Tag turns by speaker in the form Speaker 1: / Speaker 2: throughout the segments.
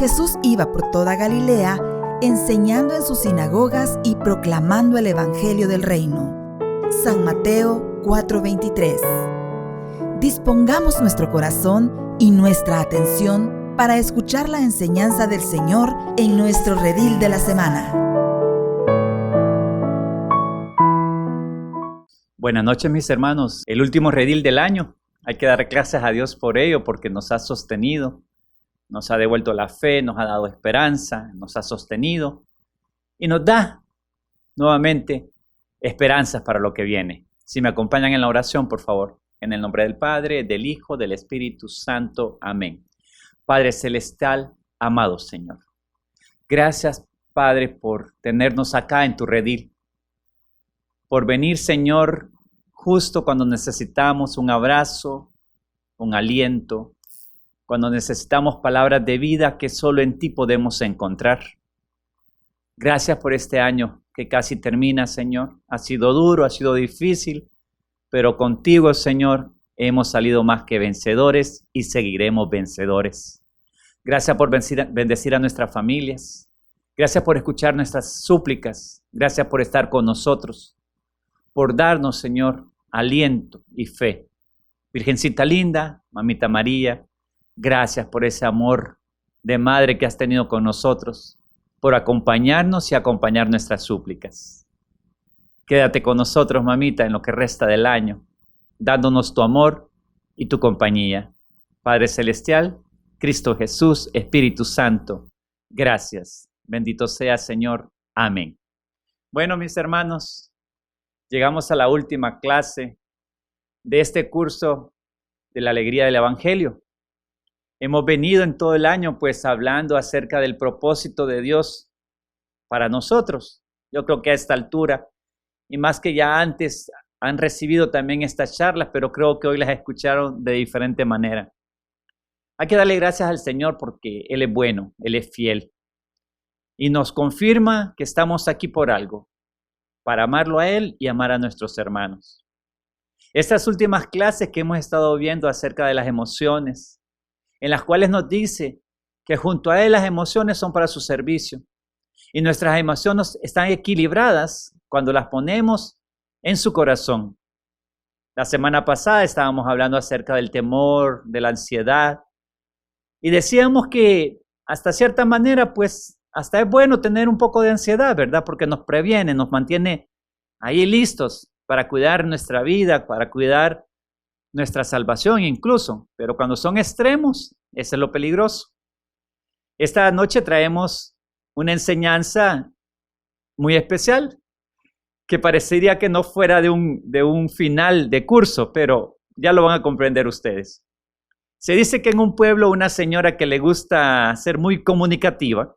Speaker 1: Jesús iba por toda Galilea, enseñando en sus sinagogas y proclamando el Evangelio del Reino. San Mateo 4:23. Dispongamos nuestro corazón y nuestra atención para escuchar la enseñanza del Señor en nuestro redil de la semana.
Speaker 2: Buenas noches, mis hermanos. El último redil del año. Hay que dar gracias a Dios por ello, porque nos ha sostenido, nos ha devuelto la fe, nos ha dado esperanza, nos ha sostenido y nos da nuevamente esperanzas para lo que viene. Si me acompañan en la oración, por favor. En el nombre del Padre, del Hijo, del Espíritu Santo. Amén. Padre celestial, amado Señor. Gracias, Padre, por tenernos acá en tu redil. Por venir, Señor, justo cuando necesitamos un abrazo, un aliento, cuando necesitamos palabras de vida que solo en ti podemos encontrar. Gracias por este año que casi termina, Señor. Ha sido duro, ha sido difícil, pero contigo, Señor, hemos salido más que vencedores y seguiremos vencedores. Gracias por bendecir a nuestras familias. Gracias por escuchar nuestras súplicas. Gracias por estar con nosotros, por darnos, Señor, aliento y fe. Virgencita linda, Mamita María, gracias por ese amor de madre que has tenido con nosotros, por acompañarnos y acompañar nuestras súplicas. Quédate con nosotros, mamita, en lo que resta del año, dándonos tu amor y tu compañía. Padre Celestial, Cristo Jesús, Espíritu Santo, gracias. Bendito sea, Señor. Amén. Bueno, mis hermanos, llegamos a la última clase de este curso de la alegría del Evangelio. Hemos venido en todo el año pues hablando acerca del propósito de Dios para nosotros. Yo creo que a esta altura, y más que ya antes, han recibido también estas charlas, pero creo que hoy las escucharon de diferente manera. Hay que darle gracias al Señor porque Él es bueno, Él es fiel. Y nos confirma que estamos aquí por algo, para amarlo a Él y amar a nuestros hermanos. Estas últimas clases que hemos estado viendo acerca de las emociones, en las cuales nos dice que junto a Él las emociones son para su servicio. Y nuestras emociones están equilibradas cuando las ponemos en su corazón. La semana pasada estábamos hablando acerca del temor, de la ansiedad. Y decíamos que hasta cierta manera, pues, hasta es bueno tener un poco de ansiedad, ¿verdad? Porque nos previene, nos mantiene ahí listos para cuidar nuestra vida, para cuidar nuestra salvación incluso. Pero cuando son extremos, eso es lo peligroso. Esta noche traemos una enseñanza muy especial, que parecería que no fuera de un final de curso, pero ya lo van a comprender ustedes. Se dice que en un pueblo una señora que le gusta ser muy comunicativa,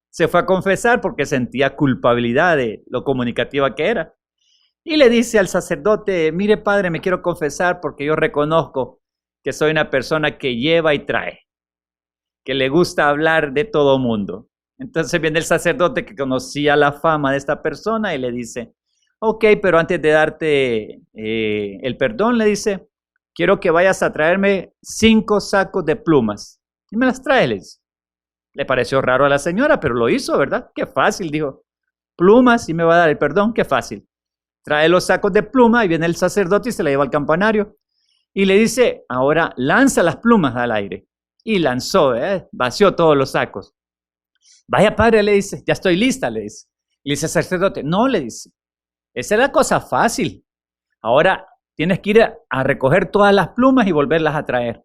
Speaker 2: se fue a confesar porque sentía culpabilidad de lo comunicativa que era. Y le dice al sacerdote, mire padre, me quiero confesar porque yo reconozco que soy una persona que lleva y trae, que le gusta hablar de todo mundo. Entonces viene el sacerdote que conocía la fama de esta persona y le dice, ok, pero antes de darte el perdón, le dice, quiero que vayas a traerme 5 sacos de plumas. Y me las trae, le dice. Le pareció raro a la señora, pero lo hizo, ¿verdad? Qué fácil, dijo. Plumas y me va a dar el perdón, qué fácil. Trae los sacos de pluma y viene el sacerdote y se la lleva al campanario. Y le dice, ahora lanza las plumas al aire. Y lanzó, vació todos los sacos. Vaya padre, le dice, ya estoy lista, le dice. Y le dice al sacerdote, no, le dice, esa es la cosa fácil. Ahora tienes que ir a recoger todas las plumas y volverlas a traer.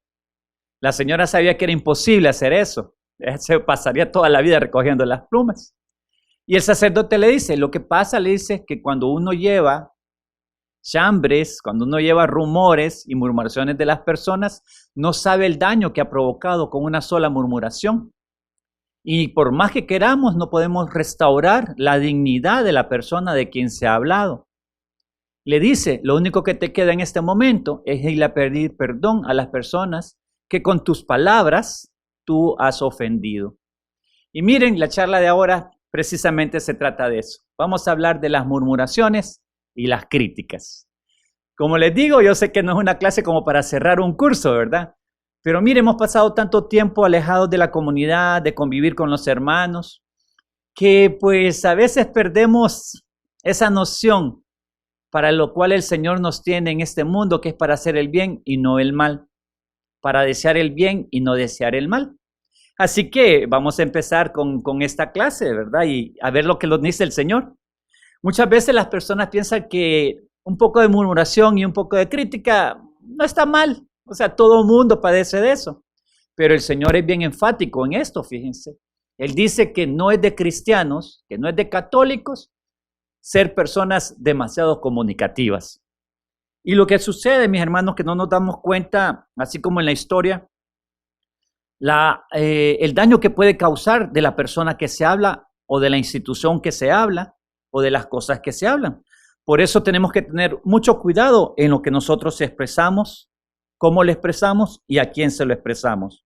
Speaker 2: La señora sabía que era imposible hacer eso. Se pasaría toda la vida recogiendo las plumas. Y el sacerdote le dice, lo que pasa, le dice, que cuando uno lleva chambres, cuando uno lleva rumores y murmuraciones de las personas, no sabe el daño que ha provocado con una sola murmuración. Y por más que queramos, no podemos restaurar la dignidad de la persona de quien se ha hablado. Le dice, lo único que te queda en este momento es ir a pedir perdón a las personas que con tus palabras tú has ofendido. Y miren, la charla de ahora precisamente se trata de eso. Vamos a hablar de las murmuraciones y las críticas. Como les digo, yo sé que no es una clase como para cerrar un curso, ¿verdad? Pero mire, hemos pasado tanto tiempo alejados de la comunidad, de convivir con los hermanos, que pues a veces perdemos esa noción para lo cual el Señor nos tiene en este mundo, que es para hacer el bien y no el mal, para desear el bien y no desear el mal. Así que vamos a empezar con esta clase, ¿verdad? Y a ver lo que nos dice el Señor. Muchas veces las personas piensan que un poco de murmuración y un poco de crítica no está mal. O sea, todo mundo padece de eso. Pero el Señor es bien enfático en esto, fíjense. Él dice que no es de cristianos, que no es de católicos, ser personas demasiado comunicativas. Y lo que sucede, mis hermanos, que no nos damos cuenta, así como en la historia, el daño que puede causar de la persona que se habla o de la institución que se habla o de las cosas que se hablan. Por eso tenemos que tener mucho cuidado en lo que nosotros expresamos, cómo lo expresamos y a quién se lo expresamos.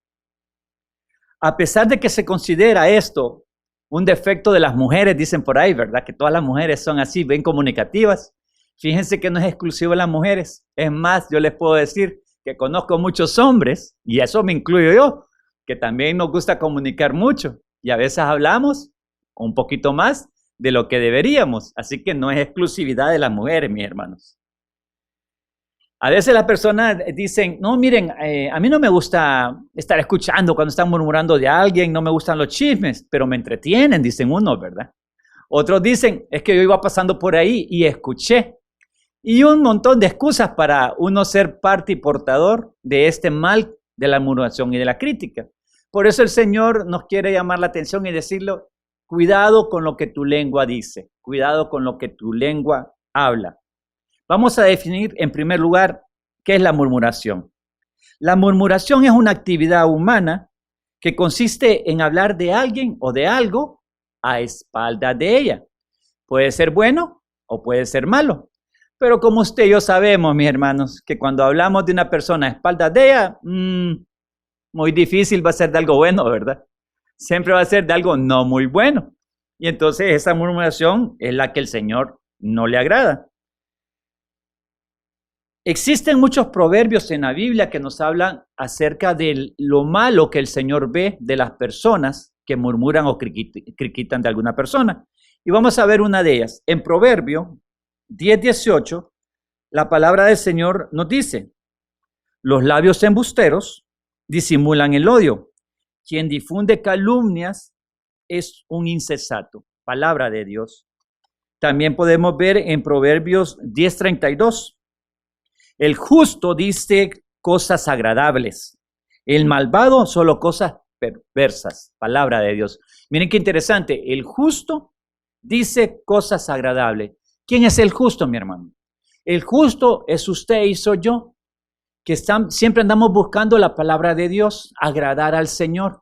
Speaker 2: A pesar de que se considera esto un defecto de las mujeres, dicen por ahí, ¿verdad? Que todas las mujeres son así, bien comunicativas. Fíjense que no es exclusivo de las mujeres. Es más, yo les puedo decir que conozco muchos hombres, y eso me incluyo yo, que también nos gusta comunicar mucho. Y a veces hablamos un poquito más de lo que deberíamos. Así que no es exclusividad de las mujeres, mis hermanos. A veces las personas dicen, no, miren, a mí no me gusta estar escuchando cuando están murmurando de alguien, no me gustan los chismes, pero me entretienen, dicen unos, ¿verdad? Otros dicen, es que yo iba pasando por ahí y escuché. Y un montón de excusas para uno ser parte y portador de este mal de la murmuración y de la crítica. Por eso el Señor nos quiere llamar la atención y decirlo, cuidado con lo que tu lengua dice, cuidado con lo que tu lengua habla. Vamos a definir en primer lugar qué es la murmuración. La murmuración es una actividad humana que consiste en hablar de alguien o de algo a espaldas de ella. Puede ser bueno o puede ser malo. Pero como usted y yo sabemos, mis hermanos, que cuando hablamos de una persona a espaldas de ella, muy difícil va a ser de algo bueno, ¿verdad? Siempre va a ser de algo no muy bueno. Y entonces esa murmuración es la que el Señor no le agrada. Existen muchos proverbios en la Biblia que nos hablan acerca de lo malo que el Señor ve de las personas que murmuran o critican de alguna persona. Y vamos a ver una de ellas. En Proverbio 10:18, la palabra del Señor nos dice, los labios embusteros disimulan el odio. Quien difunde calumnias es un insensato. Palabra de Dios. También podemos ver en Proverbios 10:32. El justo dice cosas agradables. El malvado solo cosas perversas. Palabra de Dios. Miren qué interesante. El justo dice cosas agradables. ¿Quién es el justo, mi hermano? El justo es usted y soy yo, que siempre andamos buscando la palabra de Dios, agradar al Señor.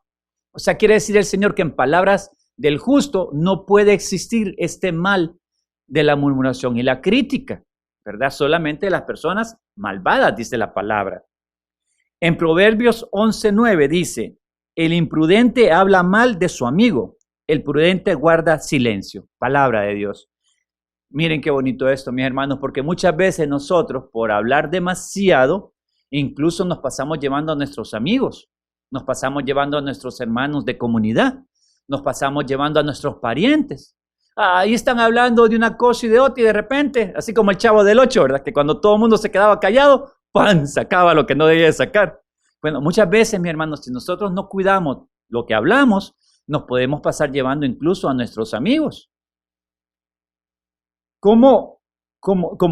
Speaker 2: O sea, quiere decir el Señor que en palabras del justo no puede existir este mal de la murmuración y la crítica, ¿verdad? Solamente las personas malvadas, dice la palabra. En Proverbios 11:9 dice, el imprudente habla mal de su amigo, el prudente guarda silencio. Palabra de Dios. Miren qué bonito esto, mis hermanos, porque muchas veces nosotros, por hablar demasiado, incluso nos pasamos llevando a nuestros amigos, nos pasamos llevando a nuestros hermanos de comunidad, nos pasamos llevando a nuestros parientes. Ahí están hablando de una cosa y de otra y de repente, así como el Chavo del Ocho, ¿verdad? Que cuando todo el mundo se quedaba callado, ¡pam!, sacaba lo que no debía de sacar. Bueno, muchas veces, mis hermanos, si nosotros no cuidamos lo que hablamos, nos podemos pasar llevando incluso a nuestros amigos. Como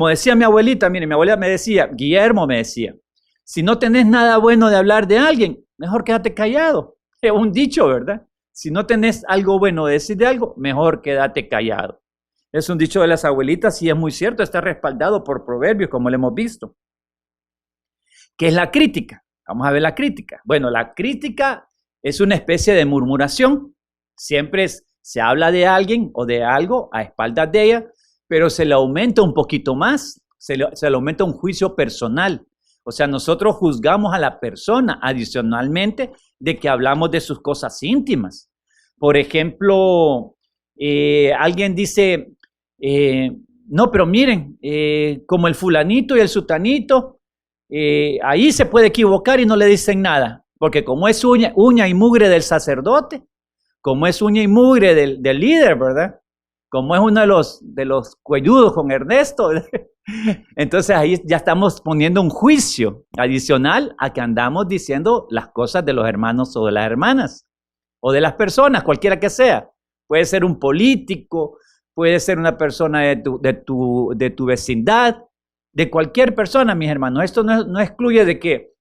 Speaker 2: decía mi abuelita, mire, mi abuela me decía, Guillermo me decía, si no tenés nada bueno de hablar de alguien, mejor quédate callado. Es un dicho, ¿verdad? Si no tenés algo bueno de decir de algo, mejor quédate callado. Es un dicho de las abuelitas y es muy cierto, está respaldado por proverbios, como lo hemos visto. ¿Qué es la crítica? Vamos a ver la crítica. Bueno, la crítica es una especie de murmuración. Siempre se habla de alguien o de algo a espaldas de ella, pero se le aumenta un poquito más, se le aumenta un juicio personal. O sea, nosotros juzgamos a la persona adicionalmente de que hablamos de sus cosas íntimas. Por ejemplo, alguien dice, no, pero miren, como el fulanito y el sutanito ahí se puede equivocar y no le dicen nada, porque como es uña y mugre del sacerdote, como es uña y mugre del líder, ¿verdad? Como es uno de los cuelludos con Ernesto, entonces ahí ya estamos poniendo un juicio adicional a que andamos diciendo las cosas de los hermanos o de las hermanas, o de las personas, cualquiera que sea. Puede ser un político, puede ser una persona de tu vecindad, de cualquier persona, mis hermanos. Esto no excluye de que,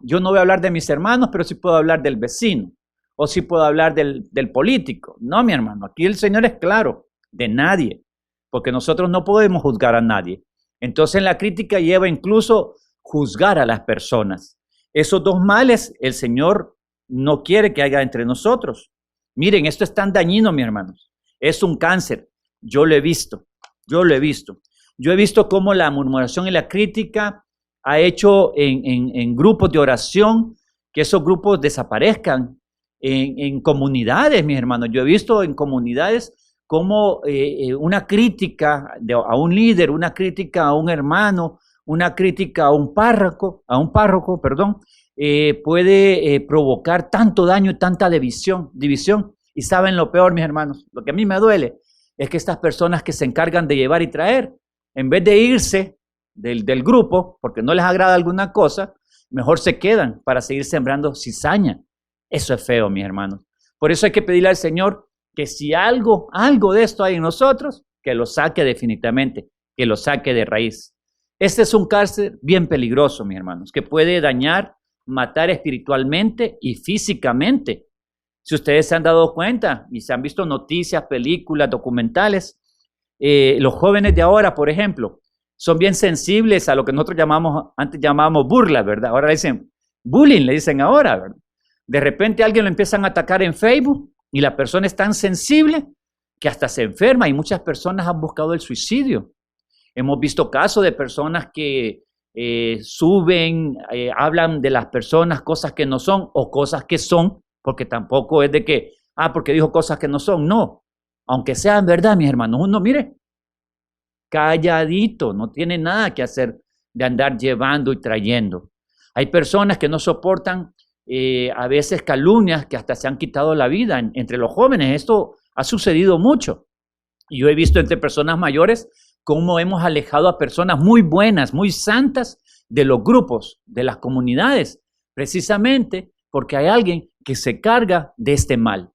Speaker 2: yo no voy a hablar de mis hermanos, pero sí puedo hablar del vecino, o sí puedo hablar del político. No, mi hermano, aquí el Señor es claro, de nadie, porque nosotros no podemos juzgar a nadie. Entonces la crítica lleva incluso juzgar a las personas. Esos dos males el Señor no quiere que haya entre nosotros. Miren, esto es tan dañino, mis hermanos. Es un cáncer. Yo lo he visto. Yo he visto cómo la murmuración y la crítica ha hecho en grupos de oración que esos grupos desaparezcan. En comunidades, mis hermanos. Yo he visto en comunidades cómo una crítica a un líder, una crítica a un hermano, una crítica a un párroco, puede provocar tanto daño y tanta división. Y saben lo peor, mis hermanos, lo que a mí me duele es que estas personas que se encargan de llevar y traer, en vez de irse del grupo, porque no les agrada alguna cosa, mejor se quedan para seguir sembrando cizaña. Eso es feo, mis hermanos. Por eso hay que pedirle al Señor que si algo de esto hay en nosotros, que lo saque definitivamente, que lo saque de raíz. Este es un cáncer bien peligroso, mis hermanos, que puede dañar, matar espiritualmente y físicamente. Si ustedes se han dado cuenta y se han visto noticias, películas, documentales, los jóvenes de ahora, por ejemplo, son bien sensibles a lo que nosotros antes llamábamos burla, ¿verdad? Ahora dicen bullying, le dicen ahora, ¿verdad? De repente a alguien lo empiezan a atacar en Facebook y la persona es tan sensible que hasta se enferma y muchas personas han buscado el suicidio. Hemos visto casos de personas que suben, hablan de las personas cosas que no son o cosas que son, porque tampoco es de que, porque dijo cosas que no son. No, aunque sean verdad, mis hermanos, uno, mire, calladito, no tiene nada que hacer de andar llevando y trayendo. Hay personas que no soportan a veces calumnias que hasta se han quitado la vida entre los jóvenes. Esto ha sucedido mucho. Y yo he visto entre personas mayores cómo hemos alejado a personas muy buenas, muy santas de los grupos, de las comunidades, precisamente porque hay alguien que se carga de este mal,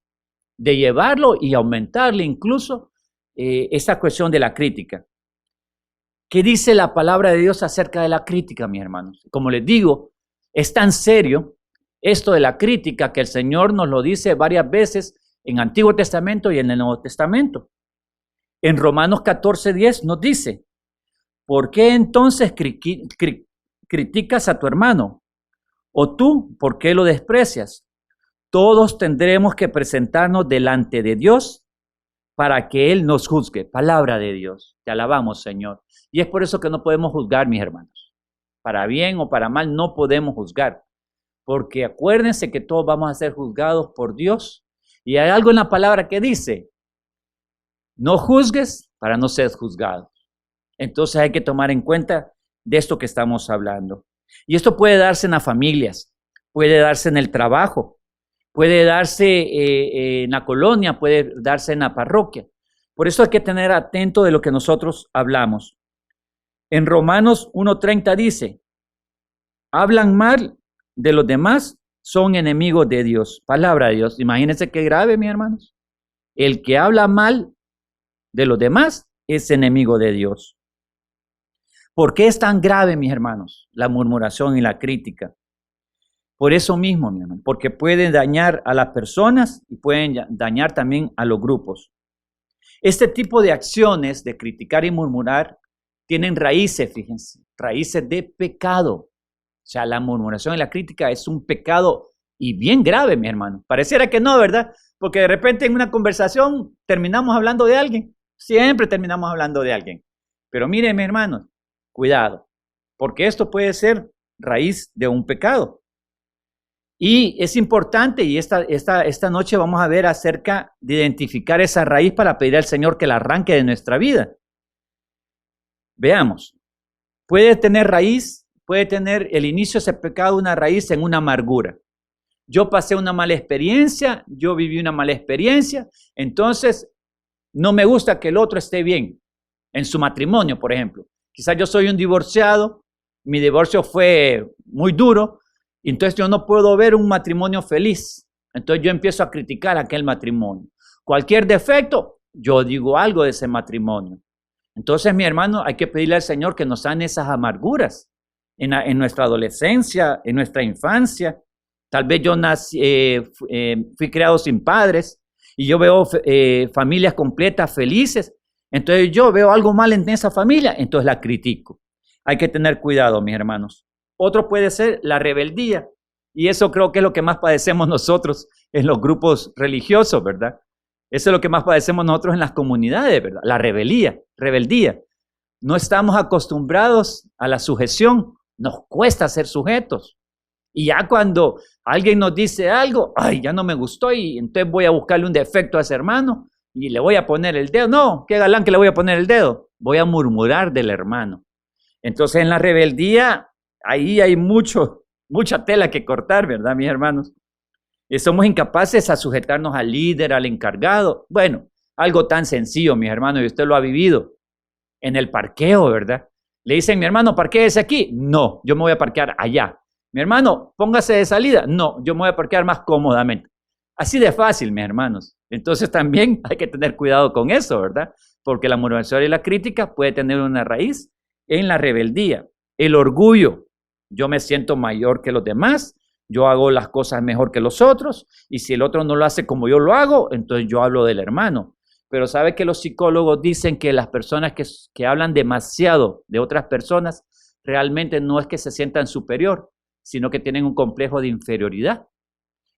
Speaker 2: de llevarlo y aumentarle incluso esa cuestión de la crítica. ¿Qué dice la palabra de Dios acerca de la crítica, mis hermanos? Como les digo, es tan serio esto de la crítica que el Señor nos lo dice varias veces en el Antiguo Testamento y en el Nuevo Testamento. En Romanos 14:10 nos dice, ¿por qué entonces criticas a tu hermano? ¿O tú, por qué lo desprecias? Todos tendremos que presentarnos delante de Dios para que Él nos juzgue. Palabra de Dios. Te alabamos, Señor. Y es por eso que no podemos juzgar, mis hermanos. Para bien o para mal no podemos juzgar. Porque acuérdense que todos vamos a ser juzgados por Dios. Y hay algo en la palabra que dice, no juzgues para no ser juzgado. Entonces hay que tomar en cuenta de esto que estamos hablando. Y esto puede darse en las familias, puede darse en el trabajo, puede darse en la colonia, puede darse en la parroquia. Por eso hay que tener atento de lo que nosotros hablamos. En Romanos 1:30 dice, hablan mal de los demás, son enemigos de Dios. Palabra de Dios. Imagínense qué grave, mis hermanos. El que habla mal de los demás es enemigo de Dios. ¿Por qué es tan grave, mis hermanos, la murmuración y la crítica? Por eso mismo, mi hermano, porque pueden dañar a las personas y pueden dañar también a los grupos. Este tipo de acciones de criticar y murmurar tienen raíces, fíjense, raíces de pecado. O sea, la murmuración y la crítica es un pecado y bien grave, mi hermano. Pareciera que no, ¿verdad? Porque de repente en una conversación terminamos hablando de alguien. Siempre terminamos hablando de alguien. Pero miren, mis hermanos, cuidado, porque esto puede ser raíz de un pecado. Y es importante, y esta noche vamos a ver acerca de identificar esa raíz para pedir al Señor que la arranque de nuestra vida. Veamos, puede tener raíz puede tener el inicio de ese pecado una raíz en una amargura. Yo pasé una mala experiencia, yo viví una mala experiencia, entonces no me gusta que el otro esté bien en su matrimonio, por ejemplo. Quizás yo soy un divorciado, mi divorcio fue muy duro, y entonces yo no puedo ver un matrimonio feliz. Entonces yo empiezo a criticar aquel matrimonio. Cualquier defecto, yo digo algo de ese matrimonio. Entonces, mi hermano, hay que pedirle al Señor que nos sane esas amarguras en nuestra adolescencia, en nuestra infancia. Tal vez yo fui criado sin padres y yo veo familias completas felices. Entonces yo veo algo mal en esa familia, entonces la critico. Hay que tener cuidado, mis hermanos. Otro puede ser la rebeldía. Y eso creo que es lo que más padecemos nosotros en los grupos religiosos, ¿verdad? Eso es lo que más padecemos nosotros en las comunidades, ¿verdad? La rebeldía. No estamos acostumbrados a la sujeción. Nos cuesta ser sujetos. Y ya cuando alguien nos dice algo, ay, ya no me gustó y entonces voy a buscarle un defecto a ese hermano y le voy a poner el dedo. No, qué galán que le voy a poner el dedo. Voy a murmurar del hermano. Entonces en la rebeldía, ahí hay mucha tela que cortar, ¿verdad, mis hermanos? Somos incapaces a sujetarnos al líder, al encargado. Bueno, algo tan sencillo, mis hermanos, y usted lo ha vivido. En el parqueo, ¿verdad? Le dicen, mi hermano, parquéese aquí. No, yo me voy a parquear allá. Mi hermano, póngase de salida. No, yo me voy a parquear más cómodamente. Así de fácil, mis hermanos. Entonces también hay que tener cuidado con eso, ¿verdad? Porque la murmuración y la crítica puede tener una raíz en la rebeldía. El orgullo. Yo me siento mayor que los demás. Yo hago las cosas mejor que los otros. Y si el otro no lo hace como yo lo hago, entonces yo hablo del hermano. Pero sabe que los psicólogos dicen que las personas que hablan demasiado de otras personas realmente no es que se sientan superior, sino que tienen un complejo de inferioridad.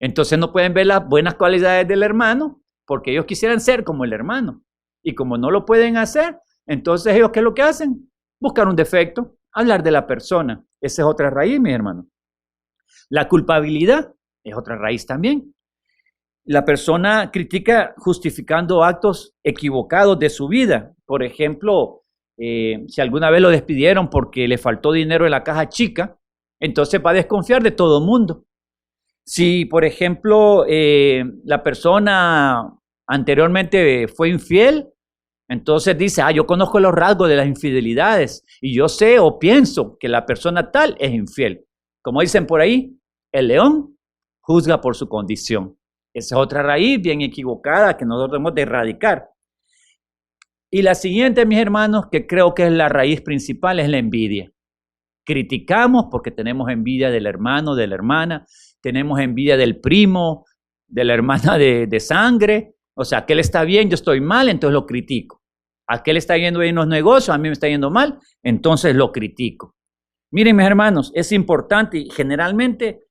Speaker 2: Entonces no pueden ver las buenas cualidades del hermano porque ellos quisieran ser como el hermano. Y como no lo pueden hacer, entonces ellos, ¿qué es lo que hacen? Buscar un defecto, hablar de la persona. Esa es otra raíz, mis hermanos. La culpabilidad es otra raíz también. La persona critica justificando actos equivocados de su vida. Por ejemplo, si alguna vez lo despidieron porque le faltó dinero en la caja chica, entonces va a desconfiar de todo el mundo. Si, por ejemplo, la persona anteriormente fue infiel, entonces dice, yo conozco los rasgos de las infidelidades y yo sé o pienso que la persona tal es infiel. Como dicen por ahí, el león juzga por su condición. Esa es otra raíz bien equivocada que nosotros debemos de erradicar. Y la siguiente, mis hermanos, que creo que es la raíz principal, es la envidia. Criticamos porque tenemos envidia del hermano, de la hermana, tenemos envidia del primo, de la hermana de sangre. O sea, aquel está bien, yo estoy mal, entonces lo critico. Aquel está yendo bien en los negocios, a mí me está yendo mal, entonces lo critico. Miren, mis hermanos, es importante y generalmente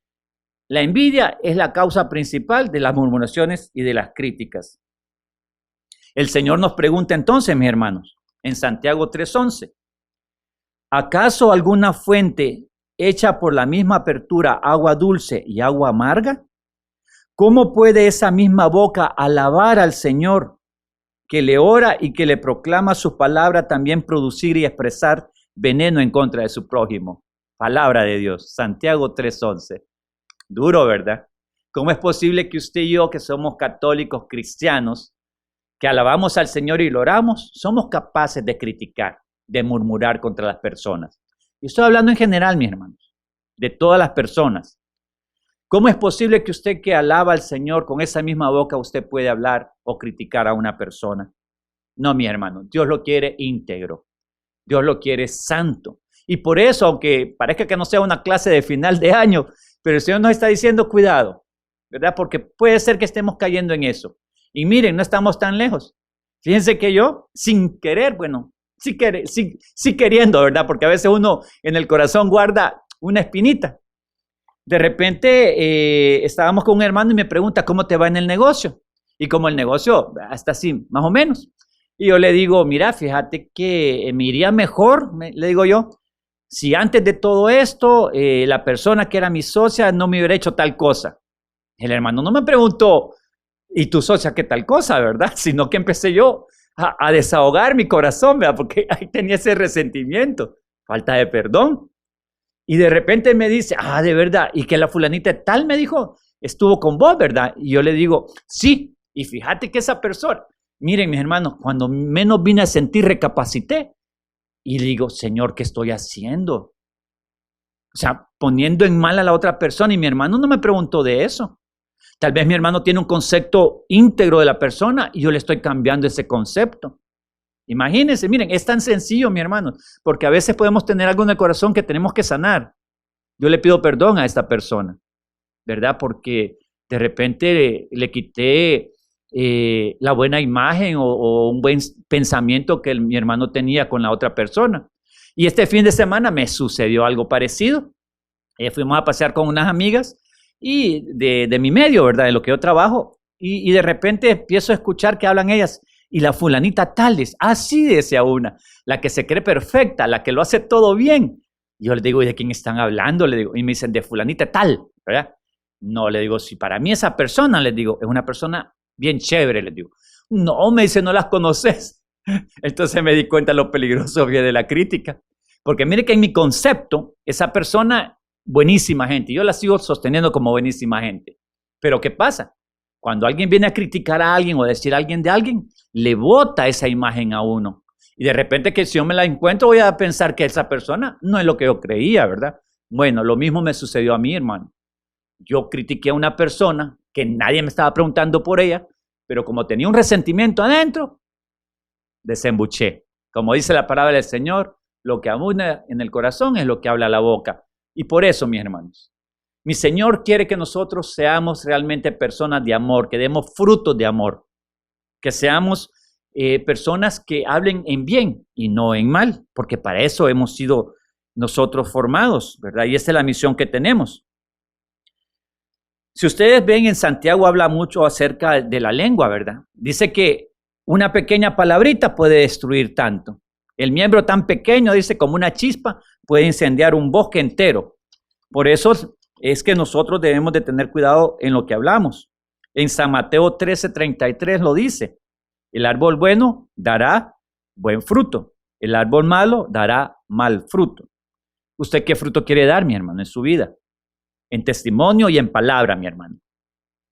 Speaker 2: la envidia es la causa principal de las murmuraciones y de las críticas. El Señor nos pregunta entonces, mis hermanos, en Santiago 3:11, ¿acaso alguna fuente hecha por la misma apertura agua dulce y agua amarga? ¿Cómo puede esa misma boca alabar al Señor que le ora y que le proclama su palabra también producir y expresar veneno en contra de su prójimo? Palabra de Dios, Santiago 3:11. Duro, ¿verdad? ¿Cómo es posible que usted y yo, que somos católicos cristianos, que alabamos al Señor y lo oramos, somos capaces de criticar, de murmurar contra las personas? Y estoy hablando en general, mis hermanos, de todas las personas. ¿Cómo es posible que usted que alaba al Señor con esa misma boca usted puede hablar o criticar a una persona? No, mi hermano, Dios lo quiere íntegro. Dios lo quiere santo. Y por eso, aunque parezca que no sea una clase de final de año, pero el Señor nos está diciendo cuidado, ¿verdad? Porque puede ser que estemos cayendo en eso. Y miren, no estamos tan lejos. Fíjense que yo, sin querer, bueno, sí queriendo, ¿verdad? Porque a veces uno en el corazón guarda una espinita. De repente estábamos con un hermano y me pregunta, ¿cómo te va en el negocio? Y como el negocio está así, más o menos. Y yo le digo, mira, fíjate que me iría mejor, le digo yo, si antes de todo esto la persona que era mi socia no me hubiera hecho tal cosa. El hermano no me preguntó, ¿y tu socia qué tal cosa, verdad? Sino que empecé yo a desahogar mi corazón, ¿verdad? Porque ahí tenía ese resentimiento, falta de perdón. Y de repente me dice, de verdad, y que la fulanita tal me dijo, estuvo con vos, ¿verdad? Y yo le digo, sí, y fíjate que esa persona, miren mis hermanos, cuando menos vine a sentir, recapacité, y le digo, Señor, ¿qué estoy haciendo? O sea, poniendo en mal a la otra persona, y mi hermano no me preguntó de eso. Tal vez mi hermano tiene un concepto íntegro de la persona, y yo le estoy cambiando ese concepto. Imagínense, miren, es tan sencillo, mi hermano, porque a veces podemos tener algo en el corazón que tenemos que sanar. Yo le pido perdón a esta persona, ¿verdad? Porque de repente le quité la buena imagen o un buen pensamiento que mi hermano tenía con la otra persona. Y este fin de semana me sucedió algo parecido. Fuimos a pasear con unas amigas y de mi medio, ¿verdad? De lo que yo trabajo. Y de repente empiezo a escuchar que hablan ellas. Y la fulanita tales, así decía una, la que se cree perfecta, la que lo hace todo bien. Y yo les digo, ¿y de quién están hablando? Le digo, y me dicen, de fulanita tal, ¿verdad? No, le digo, si para mí esa persona, les digo, es una persona bien chévere, les digo. No, me dice, no las conoces. Entonces me di cuenta lo peligroso que es de la crítica. Porque mire que en mi concepto, esa persona, buenísima gente, yo la sigo sosteniendo como buenísima gente. Pero ¿qué pasa? Cuando alguien viene a criticar a alguien o decir a alguien de alguien, le bota esa imagen a uno. Y de repente que si yo me la encuentro voy a pensar que esa persona no es lo que yo creía, ¿verdad? Bueno, lo mismo me sucedió a mí, hermano. Yo critiqué a una persona que nadie me estaba preguntando por ella, pero como tenía un resentimiento adentro, desembuché. Como dice la palabra del Señor, lo que abunda en el corazón es lo que habla la boca. Y por eso, mis hermanos, mi Señor quiere que nosotros seamos realmente personas de amor, que demos frutos de amor, que seamos personas que hablen en bien y no en mal, porque para eso hemos sido nosotros formados, ¿verdad? Y esa es la misión que tenemos. Si ustedes ven, en Santiago habla mucho acerca de la lengua, ¿verdad? Dice que una pequeña palabrita puede destruir tanto. El miembro tan pequeño, dice, como una chispa, puede incendiar un bosque entero. Por eso es que nosotros debemos de tener cuidado en lo que hablamos. En San Mateo 13:33 lo dice, el árbol bueno dará buen fruto, el árbol malo dará mal fruto. ¿Usted qué fruto quiere dar, mi hermano, en su vida? En testimonio y en palabra, mi hermano.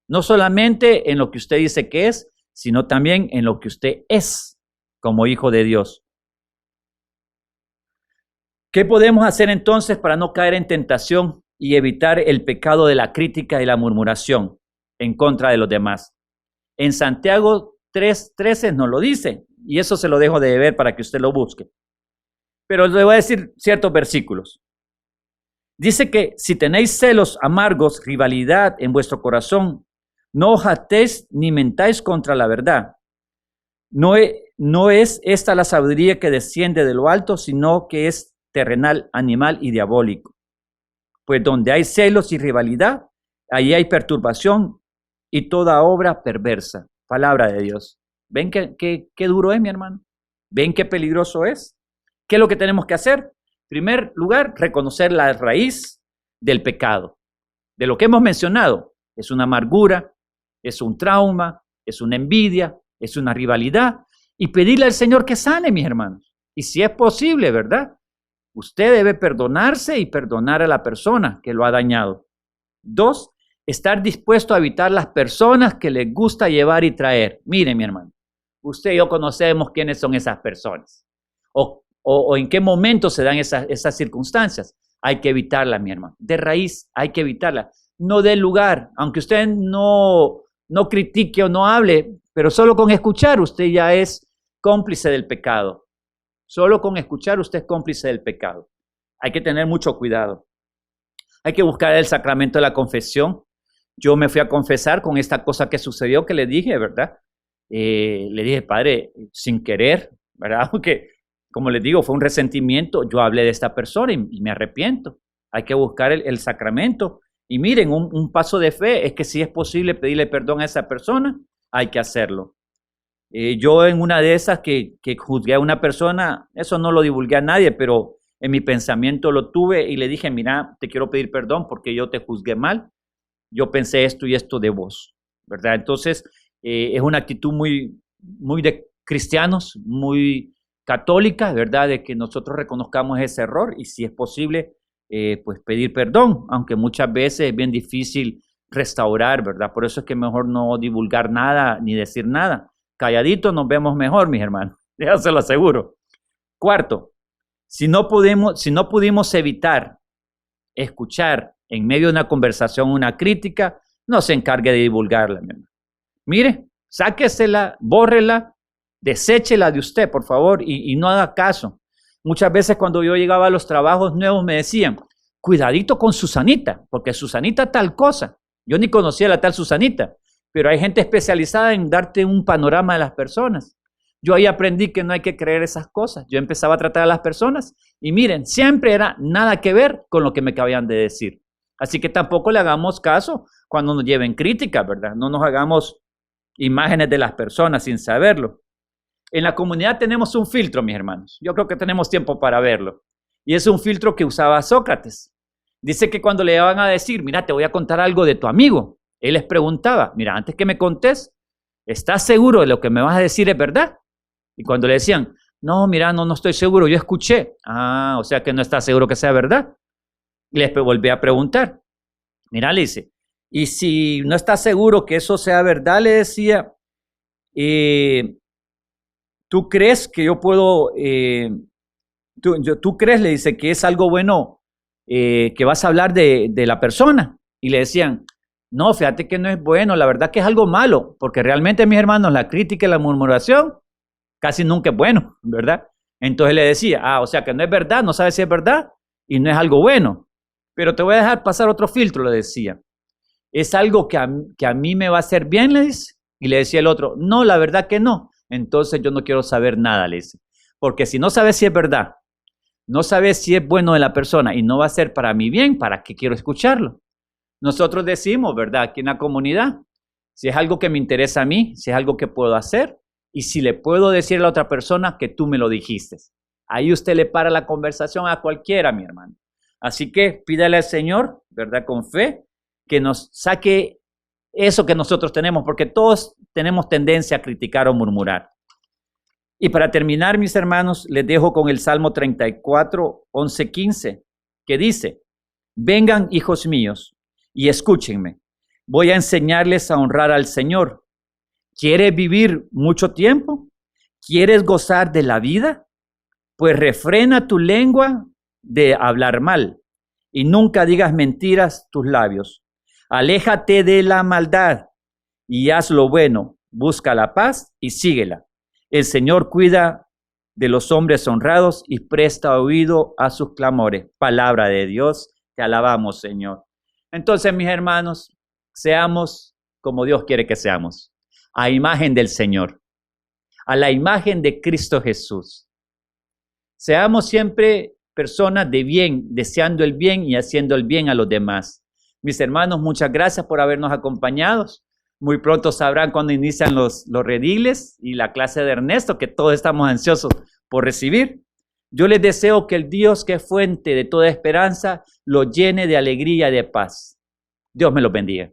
Speaker 2: No solamente en lo que usted dice que es, sino también en lo que usted es como hijo de Dios. ¿Qué podemos hacer entonces para no caer en tentación y evitar el pecado de la crítica y la murmuración en contra de los demás? En Santiago 3:13 nos lo dice, y eso se lo dejo de ver para que usted lo busque. Pero le voy a decir ciertos versículos. Dice que si tenéis celos amargos, rivalidad en vuestro corazón, no os jactéis ni mentáis contra la verdad. No es esta la sabiduría que desciende de lo alto, sino que es terrenal, animal y diabólico. Pues donde hay celos y rivalidad, ahí hay perturbación y toda obra perversa. Palabra de Dios. ¿Ven qué duro es, mi hermano? ¿Ven qué peligroso es? ¿Qué es lo que tenemos que hacer? En primer lugar, reconocer la raíz del pecado. De lo que hemos mencionado, es una amargura, es un trauma, es una envidia, es una rivalidad. Y pedirle al Señor que sane, mis hermanos. Y si es posible, ¿verdad? Usted debe perdonarse y perdonar a la persona que lo ha dañado. 2, estar dispuesto a evitar las personas que les gusta llevar y traer. Mire, mi hermano, usted y yo conocemos quiénes son esas personas o en qué momento se dan esas circunstancias. Hay que evitarlas, mi hermano. De raíz hay que evitarlas. No dé lugar, aunque usted no critique o no hable, pero solo con escuchar usted ya es cómplice del pecado. Solo con escuchar usted es cómplice del pecado. Hay que tener mucho cuidado. Hay que buscar el sacramento de la confesión. Yo me fui a confesar con esta cosa que sucedió que le dije, ¿verdad? Le dije, padre, sin querer, ¿verdad? Porque, como les digo, fue un resentimiento. Yo hablé de esta persona y me arrepiento. Hay que buscar el sacramento. Y miren, un paso de fe es que si es posible pedirle perdón a esa persona, hay que hacerlo. Yo en una de esas que juzgué a una persona, eso no lo divulgué a nadie, pero en mi pensamiento lo tuve y le dije, mira, te quiero pedir perdón porque yo te juzgué mal. Yo pensé esto y esto de vos, ¿verdad? Entonces, es una actitud muy, muy de cristianos, muy católica, ¿verdad? De que nosotros reconozcamos ese error y si es posible, pues pedir perdón, aunque muchas veces es bien difícil restaurar, ¿verdad? Por eso es que mejor no divulgar nada ni decir nada. Calladito nos vemos mejor, mis hermanos, ya se lo aseguro. Cuarto, si no pudimos evitar escuchar en medio de una conversación una crítica, no se encargue de divulgarla, mi hermano. Mire, sáquesela, bórrela, deséchela de usted, por favor, y no haga caso. Muchas veces cuando yo llegaba a los trabajos nuevos me decían, cuidadito con Susanita, porque Susanita tal cosa. Yo ni conocía a la tal Susanita, pero hay gente especializada en darte un panorama de las personas. Yo ahí aprendí que no hay que creer esas cosas. Yo empezaba a tratar a las personas y miren, siempre era nada que ver con lo que me acabían de decir. Así que tampoco le hagamos caso cuando nos lleven críticas, ¿verdad? No nos hagamos imágenes de las personas sin saberlo. En la comunidad tenemos un filtro, mis hermanos. Yo creo que tenemos tiempo para verlo. Y es un filtro que usaba Sócrates. Dice que cuando le iban a decir, mira, te voy a contar algo de tu amigo, él les preguntaba, mira, antes que me contés, ¿estás seguro de lo que me vas a decir es verdad? Y cuando le decían, no, mira, no estoy seguro, yo escuché. Ah, o sea que no estás seguro que sea verdad. Y les volví a preguntar. Mira, le dice, y si no estás seguro que eso sea verdad, le decía, ¿tú crees que yo puedo, tú crees, le dice, que es algo bueno que vas a hablar de la persona? Y le decían, no, fíjate que no es bueno, la verdad que es algo malo, porque realmente, mis hermanos, la crítica y la murmuración casi nunca es bueno, ¿verdad? Entonces le decía, o sea que no es verdad, no sabes si es verdad y no es algo bueno, pero te voy a dejar pasar otro filtro, le decía. ¿Es algo que a mí me va a hacer bien?, le dice. Y le decía el otro, no, la verdad que no. Entonces yo no quiero saber nada, le dice. Porque si no sabes si es verdad, no sabes si es bueno de la persona y no va a ser para mi bien, ¿para qué quiero escucharlo? Nosotros decimos, ¿verdad? Aquí en la comunidad, si es algo que me interesa a mí, si es algo que puedo hacer y si le puedo decir a la otra persona que tú me lo dijiste. Ahí usted le para la conversación a cualquiera, mi hermano. Así que pídale al Señor, ¿verdad? Con fe, que nos saque eso que nosotros tenemos, porque todos tenemos tendencia a criticar o murmurar. Y para terminar, mis hermanos, les dejo con el Salmo 34, 11, 15, que dice, vengan, hijos míos, y escúchenme. Voy a enseñarles a honrar al Señor. ¿Quieres vivir mucho tiempo? ¿Quieres gozar de la vida? Pues refrena tu lengua de hablar mal y nunca digas mentiras tus labios. Aléjate de la maldad y haz lo bueno. Busca la paz y síguela. El Señor cuida de los hombres honrados y presta oído a sus clamores. Palabra de Dios, te alabamos, Señor. Entonces, mis hermanos, seamos como Dios quiere que seamos, a imagen del Señor, a la imagen de Cristo Jesús. Seamos siempre personas de bien, deseando el bien y haciendo el bien a los demás. Mis hermanos, muchas gracias por habernos acompañado. Muy pronto sabrán cuando inician los rediles y la clase de Ernesto, que todos estamos ansiosos por recibir. Yo les deseo que el Dios que es fuente de toda esperanza lo llene de alegría y de paz. Dios me los bendiga.